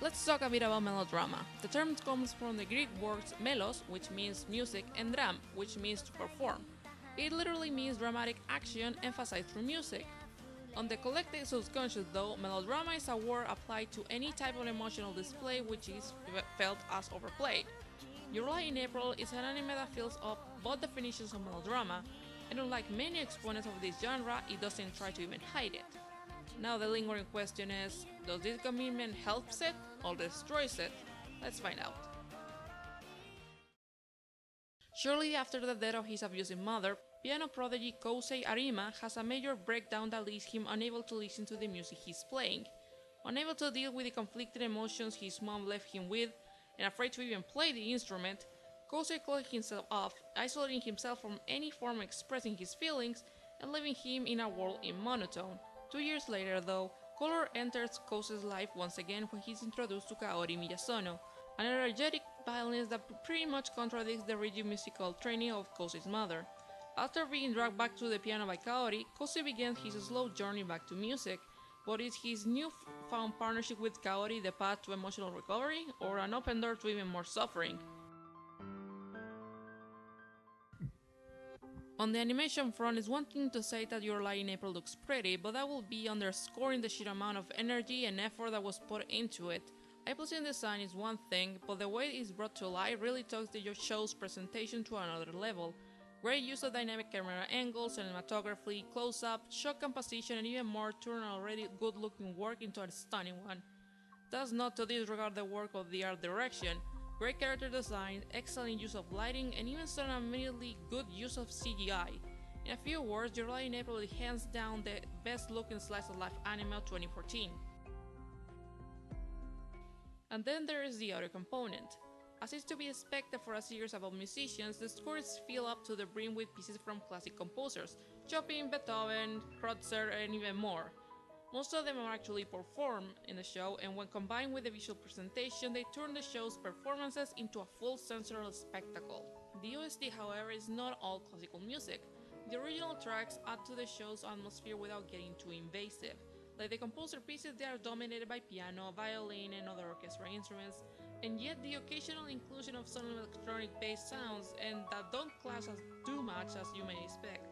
Let's talk a bit about melodrama. The term comes from the Greek words melos, which means music, and dram, which means to perform. It literally means dramatic action emphasized through music. On the collective subconscious though, melodrama is a word applied to any type of emotional display which is felt as overplayed. Your Lie in April is an anime that fills up both definitions of melodrama, and unlike many exponents of this genre, it doesn't try to even hide it. Now the lingering question is, does this commitment helps it or destroys it? Let's find out. Shortly after the death of his abusive mother, piano prodigy Kousei Arima has a major breakdown that leaves him unable to listen to the music he's playing. Unable to deal with the conflicted emotions his mom left him with, and afraid to even play the instrument, Kousei closed himself off, isolating himself from any form of expressing his feelings and leaving him in a world in monotone. 2 years later though, color enters Kousei's life once again when he's introduced to Kaori Miyazono, an energetic violence that pretty much contradicts the rigid musical training of Kousei's mother. After being dragged back to the piano by Kaori, Kousei begins his slow journey back to music, but is his newfound partnership with Kaori the path to emotional recovery, or an open door to even more suffering? On the animation front, it's one thing to say that Your Lie in April looks pretty, but that will be underscoring the sheer amount of energy and effort that was put into it. Eye-pleasing design is one thing, but the way it's brought to life really takes the show's presentation to another level. Great use of dynamic camera angles, cinematography, close-up, shot composition, and even more turn an already good-looking work into a stunning one. That's not to disregard the work of the art direction. Great character design, excellent use of lighting, and even some immediately good use of CGI. In a few words, Your Lie in April is hands down the best looking slice of life anime of 2014. And then there is the audio component. As is to be expected for a series about musicians, the score is filled up to the brim with pieces from classic composers, Chopin, Beethoven, Kreutzer, and even more. Most of them are actually performed in the show, and when combined with the visual presentation, they turn the show's performances into a full sensorial spectacle. The OST, however, is not all classical music. The original tracks add to the show's atmosphere without getting too invasive. Like the composer pieces, they are dominated by piano, violin, and other orchestral instruments, and yet the occasional inclusion of some electronic-based sounds, and that don't clash as too much as you may expect.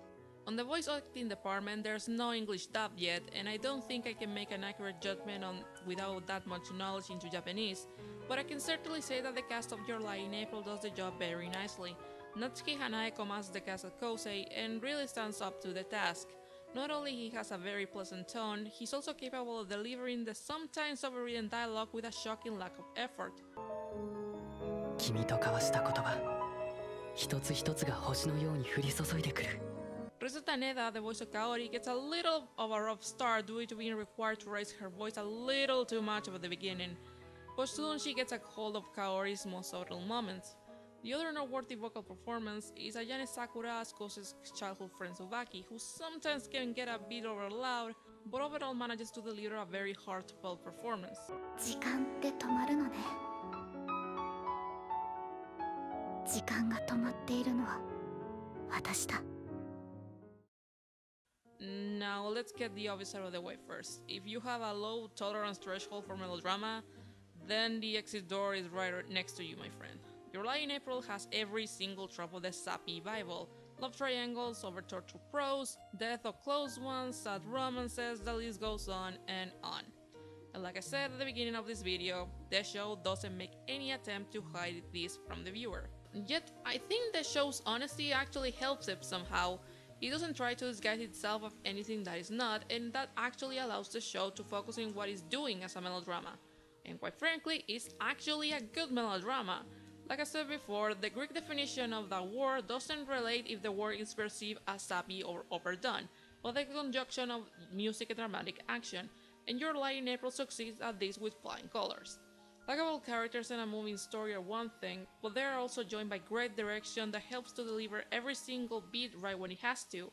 On the voice acting department, there's no English dub yet, and I don't think I can make an accurate judgment on without that much knowledge into Japanese, but I can certainly say that the cast of Your Lie in April does the job very nicely. Natsuki Hanae commands the cast of Kousei and really stands up to the task. Not only he has a very pleasant tone, he's also capable of delivering the sometimes overridden dialogue with a shocking lack of effort. Kimiと交わした言葉、一つ一つが星のように降り注いでくる。Risa Taneda, the voice of Kaori, gets a little of a rough start due to being required to raise her voice a little too much at the beginning, but soon she gets a hold of Kaori's most subtle moments. The other noteworthy vocal performance is Ayane Sakura as Kousei's childhood friend Tsubaki, who sometimes can get a bit over loud, but overall manages to deliver a very heartfelt performance. 時間って止まるのね。時間が止まっているのは私だ。Now let's get the obvious out of the way first. If you have a low tolerance threshold for melodrama, then the exit door is right next to you, my friend. Your Lie in April has every single trope of the sappy Bible. Love triangles, over-tortured prose, death of close ones, sad romances, the list goes on and on. And like I said at the beginning of this video, the show doesn't make any attempt to hide this from the viewer. Yet, I think the show's honesty actually helps it somehow. It doesn't try to disguise itself of anything that is not, and that actually allows the show to focus on what it's doing as a melodrama. And quite frankly, it's actually a good melodrama. Like I said before, the Greek definition of that word doesn't relate if the word is perceived as sappy or overdone, but the conjunction of music and dramatic action, and Your Lie in April succeeds at this with flying colors. Likable characters and a moving story are one thing, but they are also joined by great direction that helps to deliver every single beat right when it has to.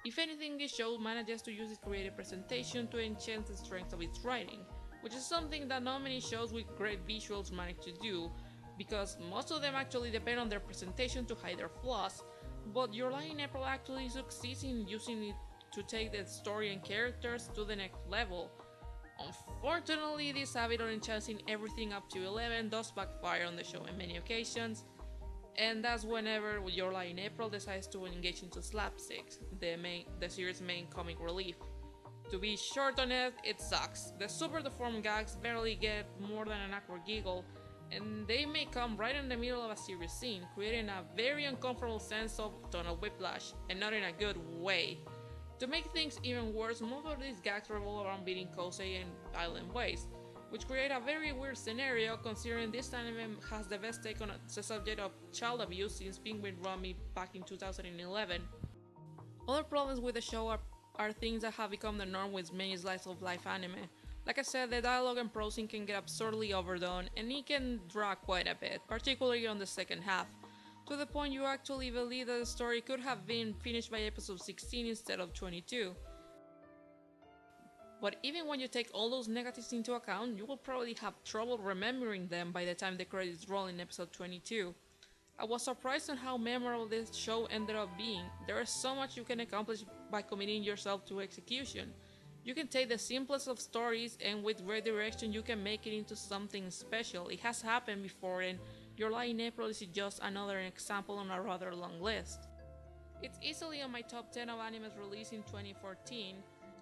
If anything, this show manages to use its creative presentation to enhance the strength of its writing, which is something that not many shows with great visuals manage to do, because most of them actually depend on their presentation to hide their flaws, but Your Lie in April actually succeeds in using it to take the story and characters to the next level. Unfortunately, this habit on chasing everything up to 11 does backfire on the show on many occasions, and that's whenever Your Lie in April decides to engage into slapsticks, the series' main comic relief. To be short on it, it sucks. The super deformed gags barely get more than an awkward giggle, and they may come right in the middle of a serious scene, creating a very uncomfortable sense of tonal whiplash, and not in a good way. To make things even worse, most of these gags revolve around beating Kousei in violent ways, which create a very weird scenario considering this anime has the best take on the subject of child abuse since Penguin Rummy back in 2011. Other problems with the show are things that have become the norm with many slice of life anime. Like I said, the dialogue and prosing can get absurdly overdone, and it can drag quite a bit, particularly on the second half, to the point you actually believe that the story could have been finished by episode 16 instead of 22. But even when you take all those negatives into account, you will probably have trouble remembering them by the time the credits roll in episode 22. I was surprised on how memorable this show ended up being. There is so much you can accomplish by committing yourself to execution. You can take the simplest of stories and with great direction you can make it into something special. It has happened before, and Your Lie in April is just another example on a rather long list. It's easily on my top 10 of animes released in 2014,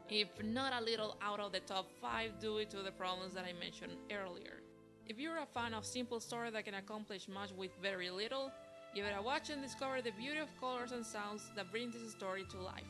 if not a little out of the top 5 due to the problems that I mentioned earlier. If you're a fan of simple story that can accomplish much with very little, give it a watch and discover the beauty of colors and sounds that bring this story to life.